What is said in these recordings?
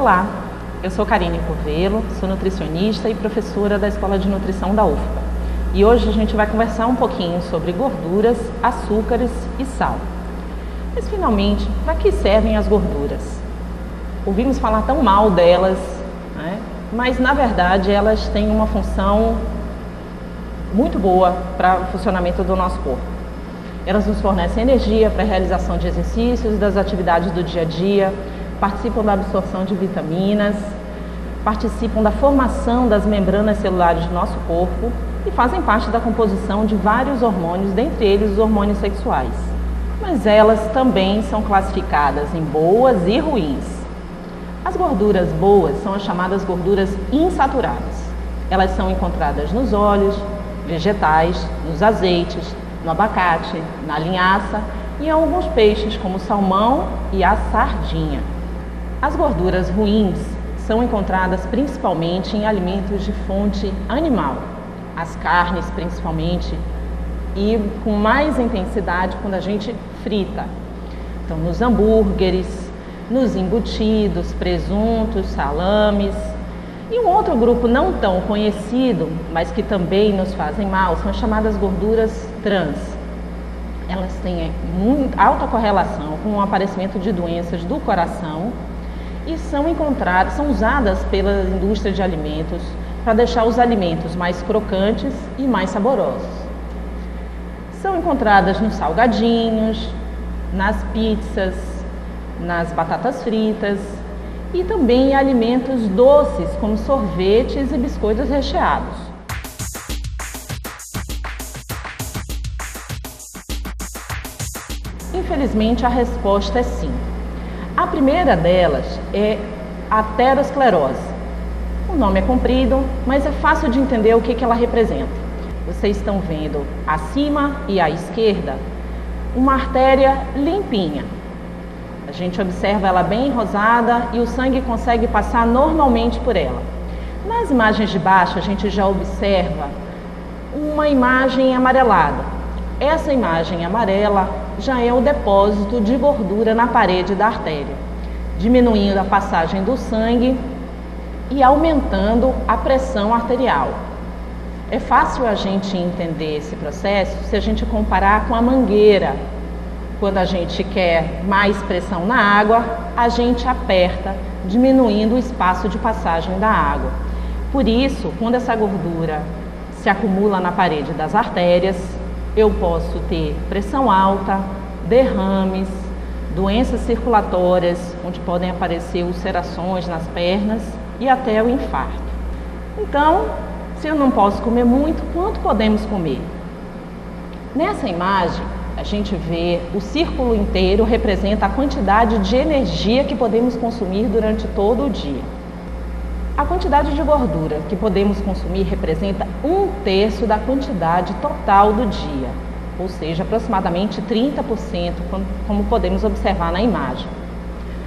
Olá, eu sou Karine Curvelo, sou nutricionista e professora da Escola de Nutrição da UFPA. E hoje a gente vai conversar um pouquinho sobre gorduras, açúcares e sal. Mas finalmente, para que servem as gorduras? Ouvimos falar tão mal delas, né? Mas na verdade elas têm uma função muito boa para o funcionamento do nosso corpo. Elas nos fornecem energia para a realização de exercícios, das atividades do dia a dia, participam da absorção de vitaminas, participam da formação das membranas celulares do nosso corpo e fazem parte da composição de vários hormônios, dentre eles os hormônios sexuais. Mas elas também são classificadas em boas e ruins. As gorduras boas são as chamadas gorduras insaturadas. Elas são encontradas nos óleos, vegetais, nos azeites, no abacate, na linhaça e em alguns peixes como o salmão e a sardinha. As gorduras ruins são encontradas principalmente em alimentos de fonte animal, as carnes principalmente, e com mais intensidade quando a gente frita. Então, nos hambúrgueres, nos embutidos, presuntos, salames. E um outro grupo não tão conhecido, mas que também nos fazem mal, são as chamadas gorduras trans. Elas têm alta correlação com o aparecimento de doenças do coração e são usadas pela indústria de alimentos para deixar os alimentos mais crocantes e mais saborosos. São encontradas nos salgadinhos, nas pizzas, nas batatas fritas e também em alimentos doces como sorvetes e biscoitos recheados. Infelizmente, a resposta é sim. A primeira delas é a aterosclerose. O nome é comprido, mas é fácil de entender o que ela representa. Vocês estão vendo acima e à esquerda uma artéria limpinha. A gente observa ela bem rosada e o sangue consegue passar normalmente por ela. Nas imagens de baixo, a gente já observa uma imagem amarelada. Essa imagem amarela já é o depósito de gordura na parede da artéria, diminuindo a passagem do sangue e aumentando a pressão arterial. É fácil a gente entender esse processo se a gente comparar com a mangueira. Quando a gente quer mais pressão na água, a gente aperta, diminuindo o espaço de passagem da água. Por isso, quando essa gordura se acumula na parede das artérias, eu posso ter pressão alta, derrames, doenças circulatórias, onde podem aparecer ulcerações nas pernas e até o infarto. Então, se eu não posso comer muito, quanto podemos comer? Nessa imagem, a gente vê o círculo inteiro representa a quantidade de energia que podemos consumir durante todo o dia. A quantidade de gordura que podemos consumir representa 1/3 da quantidade total do dia, ou seja, aproximadamente 30%, como podemos observar na imagem.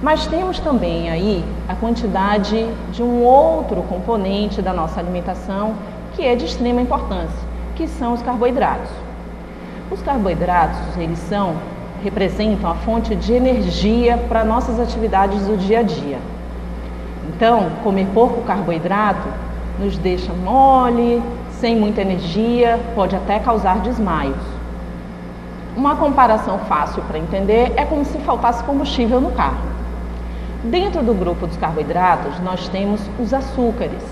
Mas temos também aí a quantidade de um outro componente da nossa alimentação que é de extrema importância, que são os carboidratos. Os carboidratos, representam a fonte de energia para nossas atividades do dia a dia. Então, comer pouco carboidrato nos deixa mole, sem muita energia, pode até causar desmaios. Uma comparação fácil para entender é como se faltasse combustível no carro. Dentro do grupo dos carboidratos, nós temos os açúcares,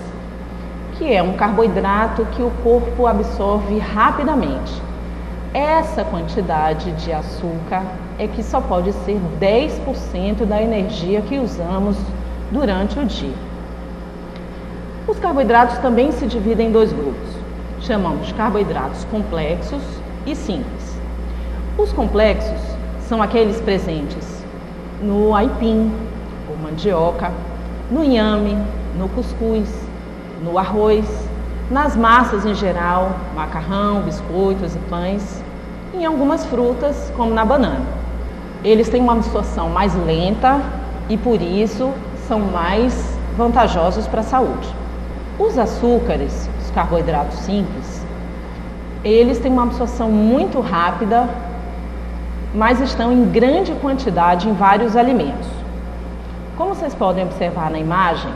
que é um carboidrato que o corpo absorve rapidamente. Essa quantidade de açúcar é que só pode ser 10% da energia que usamos durante o dia. Os carboidratos também se dividem em dois grupos. Chamamos de carboidratos complexos e simples. Os complexos são aqueles presentes no aipim, ou mandioca, no inhame, no cuscuz, no arroz, nas massas em geral, macarrão, biscoitos e pães, e em algumas frutas, como na banana. Eles têm uma absorção mais lenta e, por isso, são mais vantajosos para a saúde. Os açúcares, os carboidratos simples, eles têm uma absorção muito rápida, mas estão em grande quantidade em vários alimentos. Como vocês podem observar na imagem,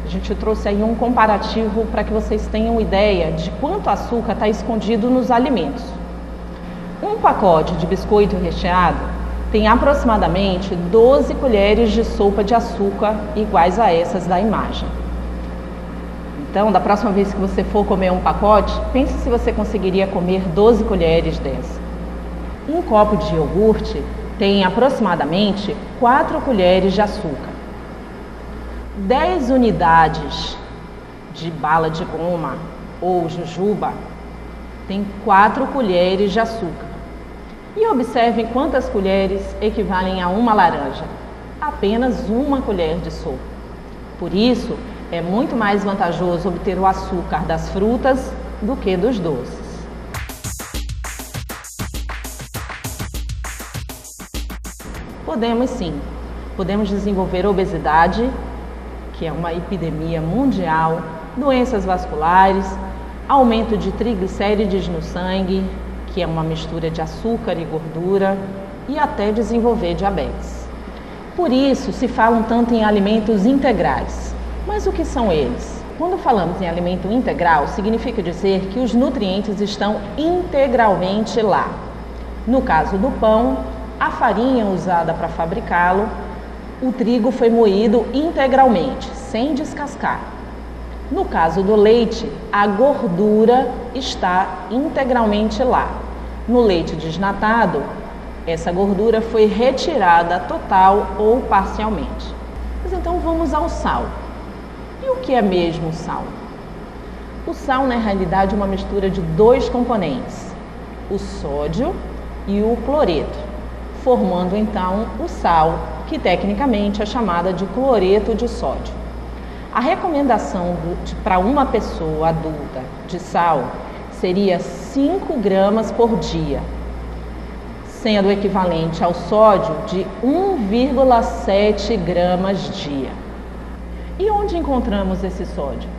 a gente trouxe aí um comparativo para que vocês tenham ideia de quanto açúcar está escondido nos alimentos. Um pacote de biscoito recheado tem aproximadamente 12 colheres de sopa de açúcar iguais a essas da imagem. Então, da próxima vez que você for comer um pacote, pense se você conseguiria comer 12 colheres dessa. Um copo de iogurte tem aproximadamente 4 colheres de açúcar. 10 unidades de bala de goma ou jujuba tem 4 colheres de açúcar. E observem quantas colheres equivalem a uma laranja. Apenas uma colher de sopa. Por isso, é muito mais vantajoso obter o açúcar das frutas do que dos doces. Podemos desenvolver obesidade, que é uma epidemia mundial, doenças vasculares, aumento de triglicérides no sangue, que é uma mistura de açúcar e gordura, e até desenvolver diabetes. Por isso se fala tanto em alimentos integrais. Mas o que são eles? Quando falamos em alimento integral, significa dizer que os nutrientes estão integralmente lá. No caso do pão, a farinha usada para fabricá-lo, o trigo foi moído integralmente, sem descascar. No caso do leite, a gordura está integralmente lá. No leite desnatado, essa gordura foi retirada total ou parcialmente. Mas então vamos ao sal. E o que é mesmo o sal? O sal, na realidade, é uma mistura de 2 componentes, o sódio e o cloreto, formando então o sal, que tecnicamente é chamada de cloreto de sódio. A recomendação para uma pessoa adulta de sal seria 5 gramas por dia, sendo equivalente ao sódio de 1,7 gramas dia. E onde encontramos esse sódio?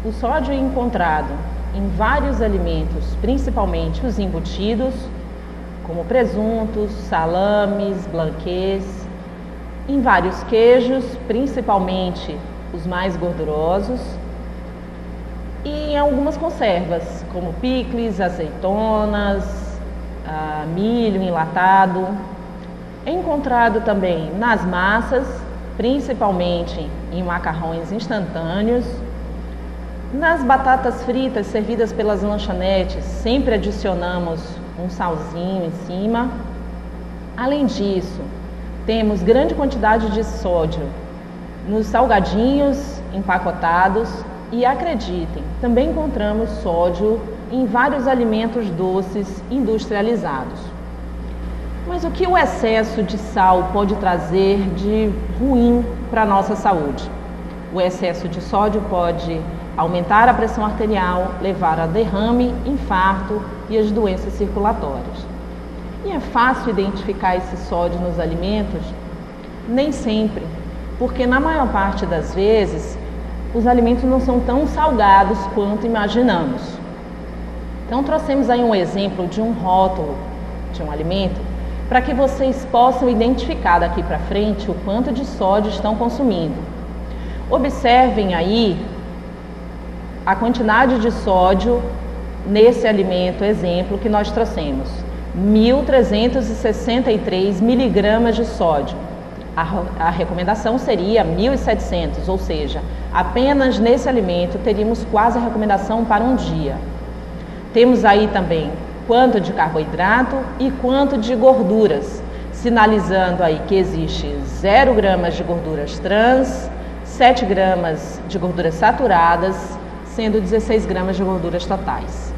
O sódio é encontrado em vários alimentos, principalmente os embutidos, como presuntos, salames, blanquês, em vários queijos, principalmente os mais gordurosos, e em algumas conservas, como picles, azeitonas, milho enlatado. É encontrado também nas massas, principalmente em macarrões instantâneos, nas batatas fritas servidas pelas lanchonetes, sempre adicionamos um salzinho em cima. Além disso, temos grande quantidade de sódio nos salgadinhos empacotados e, acreditem, também encontramos sódio em vários alimentos doces industrializados. Mas o que o excesso de sal pode trazer de ruim para a nossa saúde? O excesso de sódio pode aumentar a pressão arterial, levar a derrame, infarto e as doenças circulatórias. E é fácil identificar esse sódio nos alimentos? Nem sempre, porque na maior parte das vezes os alimentos não são tão salgados quanto imaginamos. Então trouxemos aí um exemplo de um rótulo de um alimento para que vocês possam identificar daqui para frente o quanto de sódio estão consumindo. Observem aí a quantidade de sódio nesse alimento, exemplo, que nós trouxemos. 1.363 miligramas de sódio. A recomendação seria 1.700, ou seja, apenas nesse alimento teríamos quase a recomendação para um dia. Temos aí também quanto de carboidrato e quanto de gorduras, sinalizando aí que existe 0 gramas de gorduras trans, 7 gramas de gorduras saturadas, sendo 16 gramas de gorduras totais.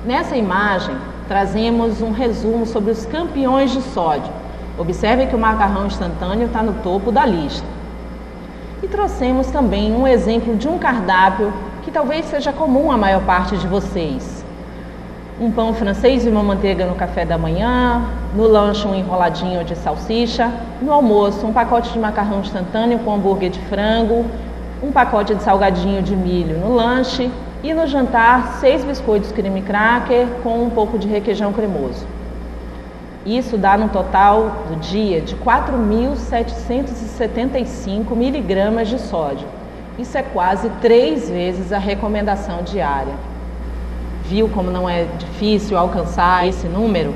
Nessa imagem, trazemos um resumo sobre os campeões de sódio. Observe que o macarrão instantâneo está no topo da lista. E trouxemos também um exemplo de um cardápio que talvez seja comum à maior parte de vocês. Um pão francês e uma manteiga no café da manhã, no lanche um enroladinho de salsicha, no almoço um pacote de macarrão instantâneo com hambúrguer de frango, um pacote de salgadinho de milho no lanche e no jantar 6 biscoitos creme cracker com um pouco de requeijão cremoso. Isso dá no total do dia de 4.775 miligramas de sódio. Isso é quase 3 vezes a recomendação diária. Viu como não é difícil alcançar esse número?